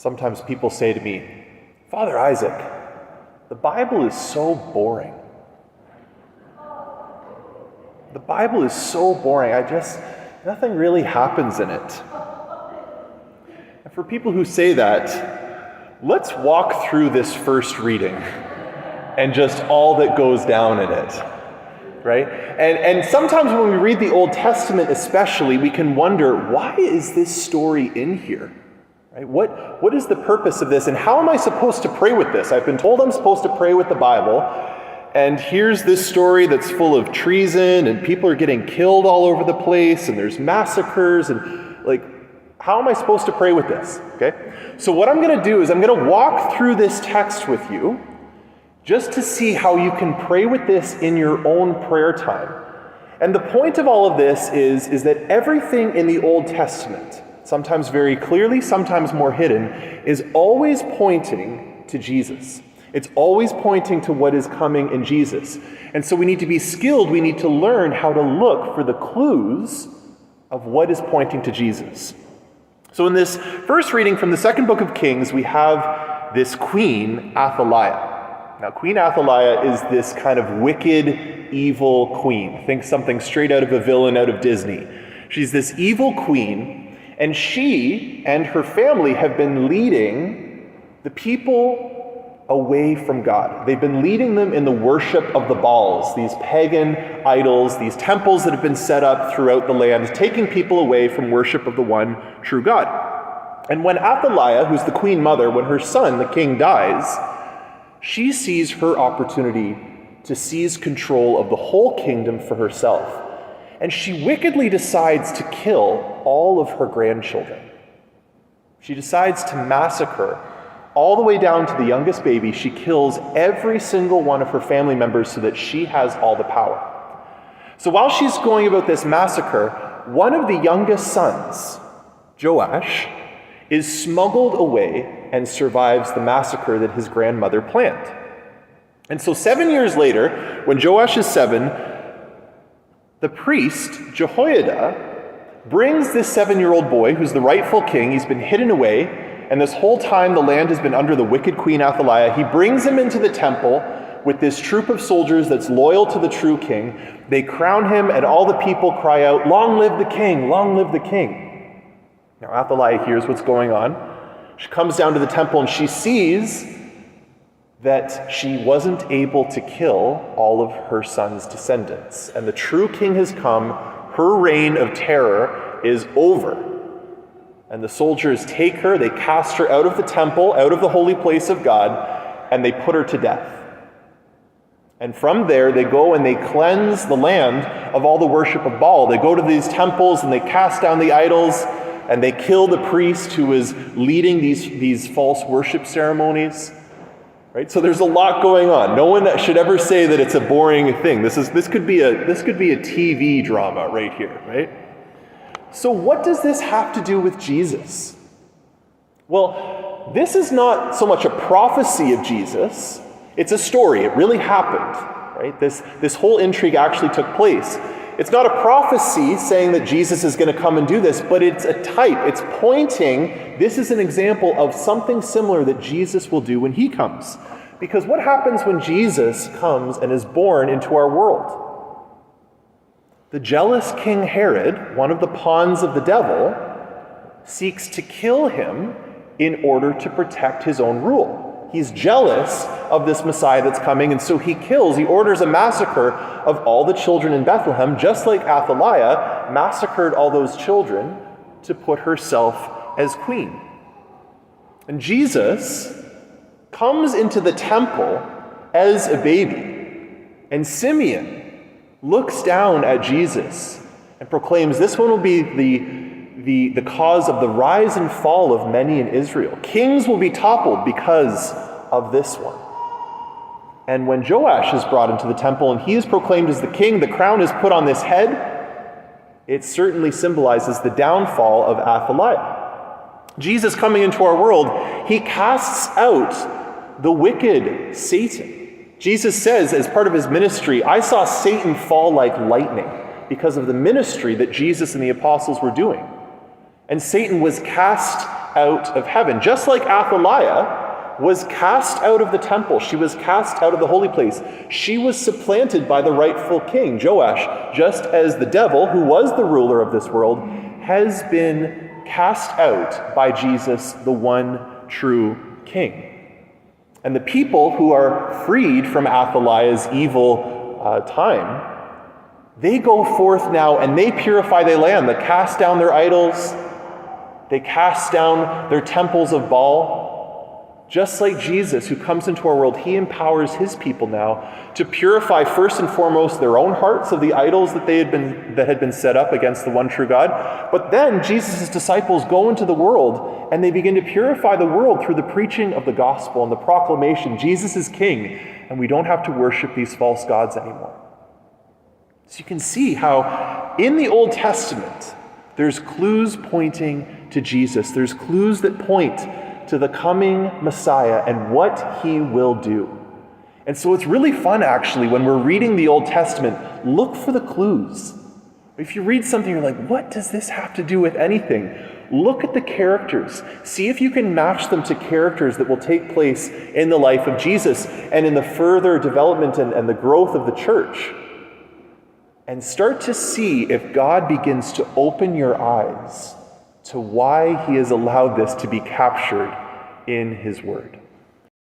Sometimes people say to me, Father Isaac, the Bible is so boring. The Bible is so boring. Nothing really happens in it. And for people who say that, let's walk through this first reading and just all that goes down in it, right? And sometimes when we read the Old Testament especially, we can wonder, why is this story in here? Right? What is the purpose of this, and how am I supposed to pray with this? I've been told I'm supposed to pray with the Bible, and here's this story that's full of treason, and people are getting killed all over the place, and there's massacres, and how am I supposed to pray with this? Okay? So what I'm going to do is I'm going to walk through this text with you, just to see how you can pray with this in your own prayer time. And the point of all of this is that everything in the Old Testament, sometimes very clearly, sometimes more hidden, is always pointing to Jesus. It's always pointing to what is coming in Jesus. And so we need to be skilled, we need to learn how to look for the clues of what is pointing to Jesus. So in this first reading from the second book of Kings, we have this queen, Athaliah. Now, Queen Athaliah is this kind of wicked, evil queen. Think something straight out of a villain out of Disney. She's this evil queen, and she and her family have been leading the people away from God. They've been leading them in the worship of the Baals, these pagan idols, these temples that have been set up throughout the land, taking people away from worship of the one true God. And when Athaliah, who's the queen mother, when her son, the king, dies, she sees her opportunity to seize control of the whole kingdom for herself. And she wickedly decides to kill all of her grandchildren. She decides to massacre all the way down to the youngest baby. She kills every single one of her family members so that she has all the power. So while she's going about this massacre, one of the youngest sons, Joash, is smuggled away and survives the massacre that his grandmother planned. And so 7 years later, when Joash is 7, the priest, Jehoiada, brings this 7-year-old boy, who's the rightful king. He's been hidden away, and this whole time the land has been under the wicked queen Athaliah. He brings him into the temple with this troop of soldiers that's loyal to the true king. They crown him, and all the people cry out, "Long live the king! Long live the king!" Now Athaliah hears what's going on. She comes down to the temple, and she sees that she wasn't able to kill all of her son's descendants. And the true king has come. Her reign of terror is over. And the soldiers take her, they cast her out of the temple, out of the holy place of God, and they put her to death. And from there, they go and they cleanse the land of all the worship of Baal. They go to these temples and they cast down the idols, and they kill the priest who is leading these false worship ceremonies. Right? So there's a lot going on. No one should ever say that it's a boring thing. This could be a TV drama right here, right? So what does this have to do with Jesus? Well, this is not so much a prophecy of Jesus. It's a story. It really happened, right? This whole intrigue actually took place. It's not a prophecy saying that Jesus is going to come and do this, but it's a type. It's pointing, this is an example of something similar that Jesus will do when he comes. Because what happens when Jesus comes and is born into our world? The jealous King Herod, one of the pawns of the devil, seeks to kill him in order to protect his own rule. He's jealous of this Messiah that's coming, and so he orders a massacre of all the children in Bethlehem, just like Athaliah massacred all those children to put herself as queen. And Jesus comes into the temple as a baby, and Simeon looks down at Jesus and proclaims, this one will be the cause of the rise and fall of many in Israel. Kings will be toppled because of this one. And when Joash is brought into the temple and he is proclaimed as the king, the crown is put on this head, it certainly symbolizes the downfall of Athaliah. Jesus coming into our world, he casts out the wicked Satan. Jesus says, as part of his ministry, I saw Satan fall like lightning because of the ministry that Jesus and the apostles were doing. And Satan was cast out of heaven. Just like Athaliah was cast out of the temple, she was cast out of the holy place. She was supplanted by the rightful king, Joash, just as the devil, who was the ruler of this world, has been cast out by Jesus, the one true king. And the people who are freed from Athaliah's evil time, they go forth now and they purify their land. They cast down their idols. They cast down their temples of Baal. Just like Jesus, who comes into our world, he empowers his people now to purify first and foremost their own hearts of the idols that had been set up against the one true God. But then Jesus' disciples go into the world and they begin to purify the world through the preaching of the gospel and the proclamation, Jesus is king, and we don't have to worship these false gods anymore. So you can see how in the Old Testament, there's clues pointing to Jesus. There's clues that point to the coming Messiah and what he will do. And so it's really fun, actually, when we're reading the Old Testament, look for the clues. If you read something, you're like, what does this have to do with anything? Look at the characters. See if you can match them to characters that will take place in the life of Jesus and in the further development and the growth of the church. And start to see if God begins to open your eyes to why he has allowed this to be captured in his word.